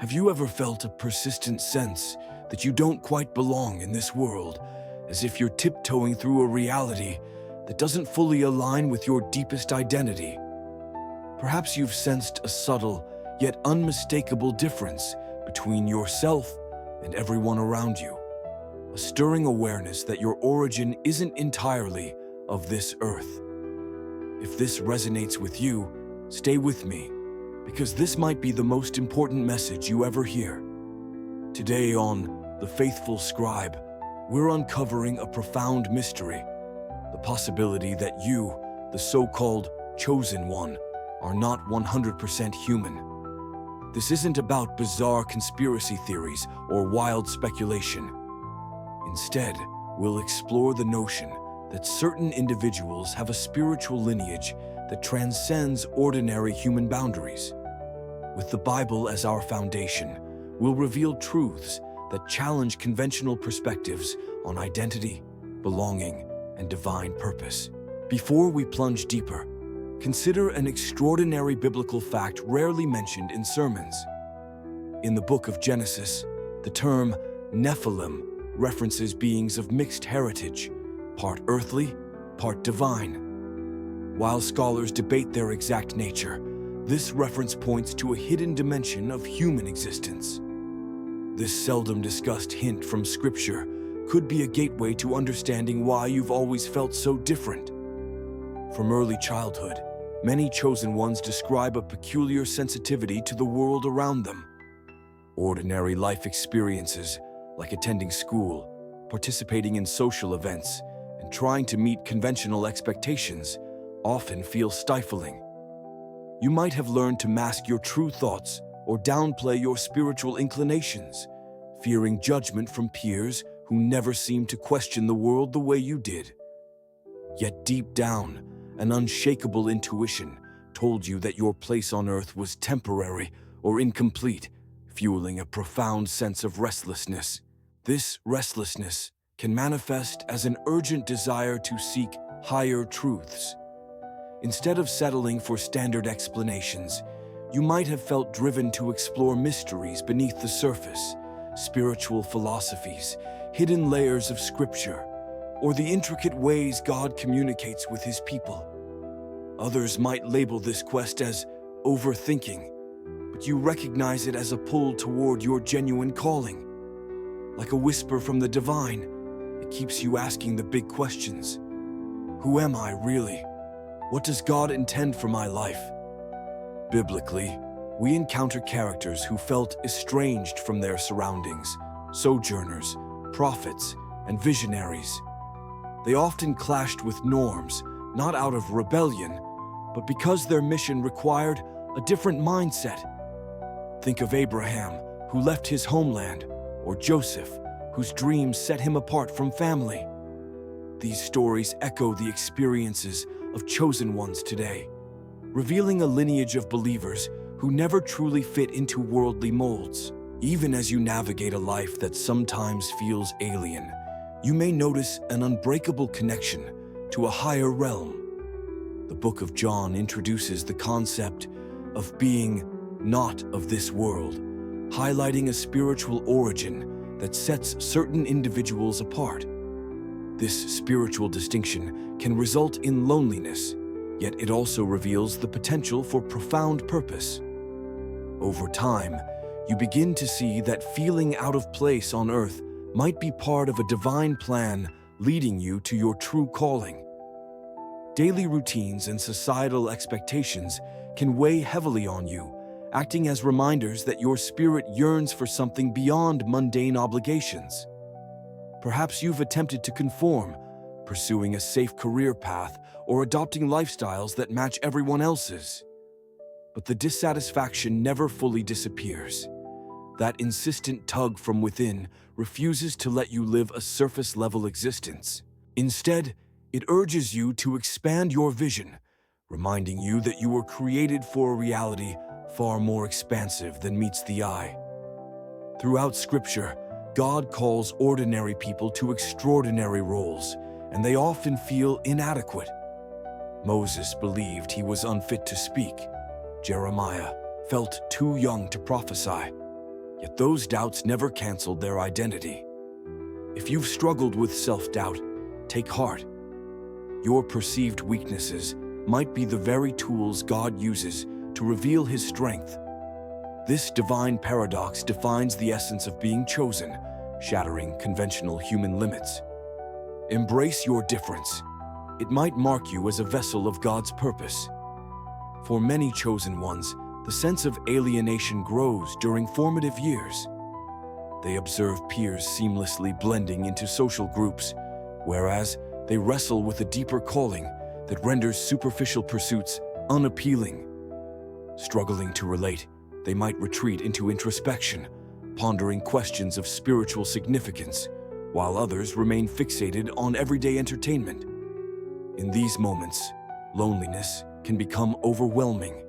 Have you ever felt a persistent sense that you don't quite belong in this world, as if you're tiptoeing through a reality that doesn't fully align with your deepest identity? Perhaps you've sensed a subtle yet unmistakable difference between yourself and everyone around you, a stirring awareness that your origin isn't entirely of this earth. If this resonates with you, stay with me, because this might be the most important message you ever hear. Today on The Faithful Scribe, we're uncovering a profound mystery, the possibility that you, the so-called chosen one, are not 100% human. This isn't about bizarre conspiracy theories or wild speculation. Instead, we'll explore the notion that certain individuals have a spiritual lineage that transcends ordinary human boundaries. With the Bible as our foundation, we'll reveal truths that challenge conventional perspectives on identity, belonging, and divine purpose. Before we plunge deeper, consider an extraordinary biblical fact rarely mentioned in sermons. In the book of Genesis, the term Nephilim references beings of mixed heritage, part earthly, part divine. While scholars debate their exact nature, this reference points to a hidden dimension of human existence. This seldom discussed hint from Scripture could be a gateway to understanding why you've always felt so different. From early childhood, many chosen ones describe a peculiar sensitivity to the world around them. Ordinary life experiences, like attending school, participating in social events, and trying to meet conventional expectations, often feel stifling. You might have learned to mask your true thoughts or downplay your spiritual inclinations, fearing judgment from peers who never seemed to question the world the way you did. Yet deep down, an unshakable intuition told you that your place on earth was temporary or incomplete, fueling a profound sense of restlessness. This restlessness can manifest as an urgent desire to seek higher truths. Instead of settling for standard explanations, you might have felt driven to explore mysteries beneath the surface, spiritual philosophies, hidden layers of Scripture, or the intricate ways God communicates with His people. Others might label this quest as overthinking, but you recognize it as a pull toward your genuine calling. Like a whisper from the divine, it keeps you asking the big questions. Who am I really? What does God intend for my life? Biblically, we encounter characters who felt estranged from their surroundings, sojourners, prophets, and visionaries. They often clashed with norms, not out of rebellion, but because their mission required a different mindset. Think of Abraham, who left his homeland, or Joseph, whose dreams set him apart from family. These stories echo the experiences of chosen ones today, revealing a lineage of believers who never truly fit into worldly molds. Even as you navigate a life that sometimes feels alien, you may notice an unbreakable connection to a higher realm. The Book of John introduces the concept of being not of this world, highlighting a spiritual origin that sets certain individuals apart. This spiritual distinction can result in loneliness, yet it also reveals the potential for profound purpose. Over time, you begin to see that feeling out of place on earth might be part of a divine plan leading you to your true calling. Daily routines and societal expectations can weigh heavily on you, acting as reminders that your spirit yearns for something beyond mundane obligations. Perhaps you've attempted to conform, pursuing a safe career path or adopting lifestyles that match everyone else's. But the dissatisfaction never fully disappears. That insistent tug from within refuses to let you live a surface-level existence. Instead, it urges you to expand your vision, reminding you that you were created for a reality far more expansive than meets the eye. Throughout Scripture, God calls ordinary people to extraordinary roles, and they often feel inadequate. Moses believed he was unfit to speak. Jeremiah felt too young to prophesy. Yet those doubts never canceled their identity. If you've struggled with self-doubt, take heart. Your perceived weaknesses might be the very tools God uses to reveal His strength. This divine paradox defines the essence of being chosen, shattering conventional human limits. Embrace your difference. It might mark you as a vessel of God's purpose. For many chosen ones, the sense of alienation grows during formative years. They observe peers seamlessly blending into social groups, whereas they wrestle with a deeper calling that renders superficial pursuits unappealing. Struggling to relate, they might retreat into introspection, pondering questions of spiritual significance, while others remain fixated on everyday entertainment. In these moments, loneliness can become overwhelming.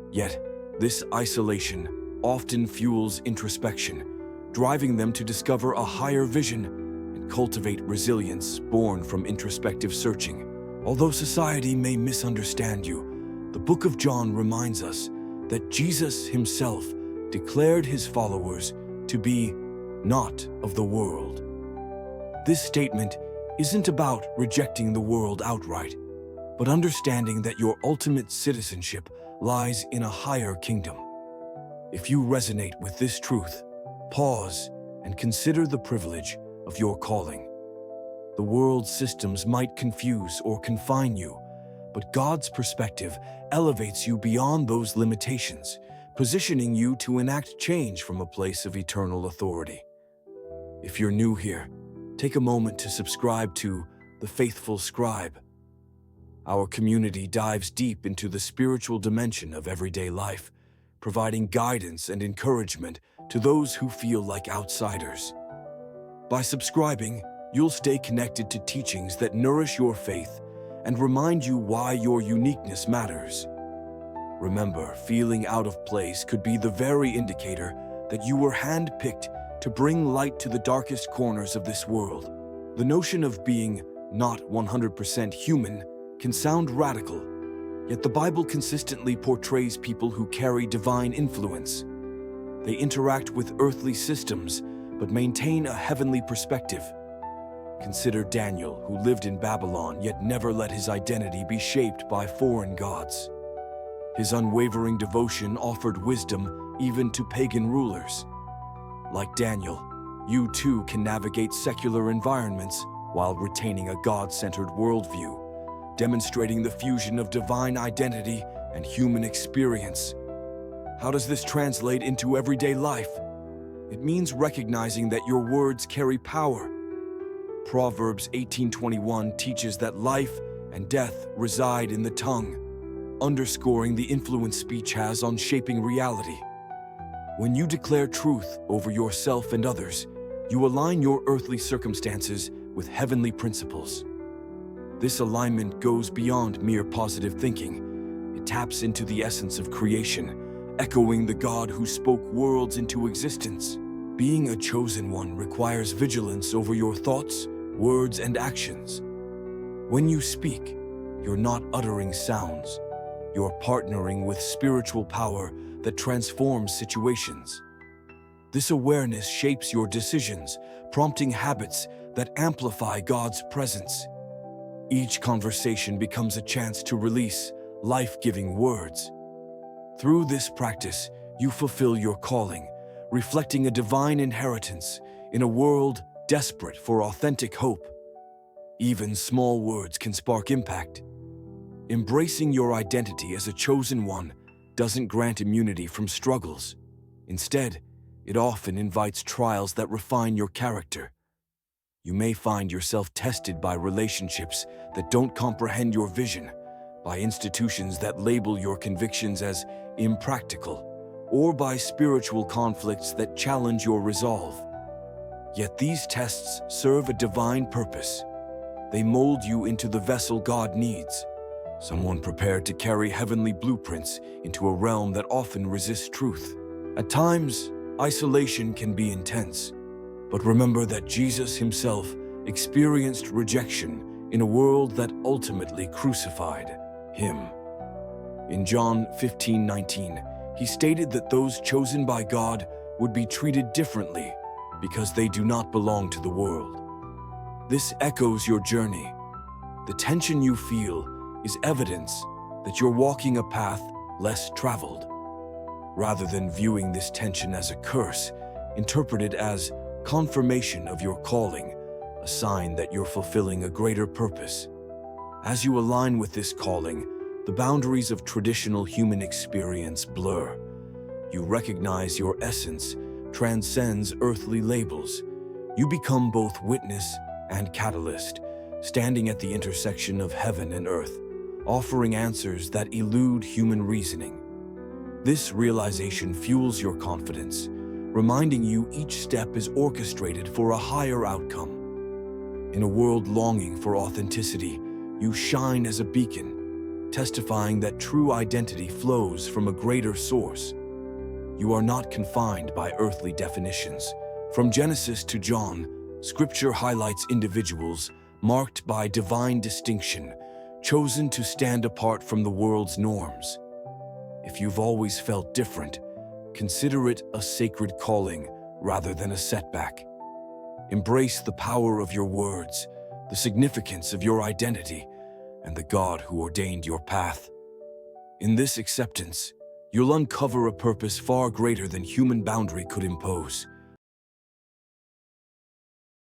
Yet, this isolation often fuels introspection, driving them to discover a higher vision and cultivate resilience born from introspective searching. Although society may misunderstand you, the Book of John reminds us that Jesus Himself declared His followers to be not of the world. This statement isn't about rejecting the world outright, but understanding that your ultimate citizenship lies in a higher kingdom. If you resonate with this truth, pause and consider the privilege of your calling. The world's systems might confuse or confine you, but God's perspective elevates you beyond those limitations, positioning you to enact change from a place of eternal authority. If you're new here, take a moment to subscribe to The Faithful Scribe. Our community dives deep into the spiritual dimension of everyday life, providing guidance and encouragement to those who feel like outsiders. By subscribing, you'll stay connected to teachings that nourish your faith and remind you why your uniqueness matters. Remember, feeling out of place could be the very indicator that you were handpicked to bring light to the darkest corners of this world. The notion of being not 100% human can sound radical, yet the Bible consistently portrays people who carry divine influence. They interact with earthly systems, but maintain a heavenly perspective. Consider Daniel, who lived in Babylon yet never let his identity be shaped by foreign gods. His unwavering devotion offered wisdom even to pagan rulers. Like Daniel, you too can navigate secular environments while retaining a God-centered worldview, demonstrating the fusion of divine identity and human experience. How does this translate into everyday life? It means recognizing that your words carry power. Proverbs 18:21 teaches that life and death reside in the tongue, underscoring the influence speech has on shaping reality. When you declare truth over yourself and others, you align your earthly circumstances with heavenly principles. This alignment goes beyond mere positive thinking. It taps into the essence of creation, echoing the God who spoke worlds into existence. Being a chosen one requires vigilance over your thoughts, words, and actions. When you speak, you're not uttering sounds. You're partnering with spiritual power that transforms situations. This awareness shapes your decisions, prompting habits that amplify God's presence. Each conversation becomes a chance to release life-giving words. Through this practice, you fulfill your calling, reflecting a divine inheritance in a world desperate for authentic hope. Even small words can spark impact. Embracing your identity as a chosen one doesn't grant immunity from struggles. Instead, it often invites trials that refine your character. You may find yourself tested by relationships that don't comprehend your vision, by institutions that label your convictions as impractical, or by spiritual conflicts that challenge your resolve. Yet these tests serve a divine purpose. They mold you into the vessel God needs, someone prepared to carry heavenly blueprints into a realm that often resists truth. At times, isolation can be intense, but remember that Jesus Himself experienced rejection in a world that ultimately crucified Him. In John 15:19, He stated that those chosen by God would be treated differently because they do not belong to the world. This echoes your journey. The tension you feel is evidence that you're walking a path less traveled. Rather than viewing this tension as a curse, interpret it as confirmation of your calling, a sign that you're fulfilling a greater purpose. As you align with this calling, the boundaries of traditional human experience blur. You recognize your essence transcends earthly labels. You become both witness and catalyst, standing at the intersection of heaven and earth, offering answers that elude human reasoning. This realization fuels your confidence, reminding you each step is orchestrated for a higher outcome. In a world longing for authenticity, you shine as a beacon, testifying that true identity flows from a greater source. You are not confined by earthly definitions. From Genesis to John, Scripture highlights individuals marked by divine distinction, chosen to stand apart from the world's norms. If you've always felt different, consider it a sacred calling rather than a setback. Embrace the power of your words, the significance of your identity, and the God who ordained your path. In this acceptance, you'll uncover a purpose far greater than human boundary could impose.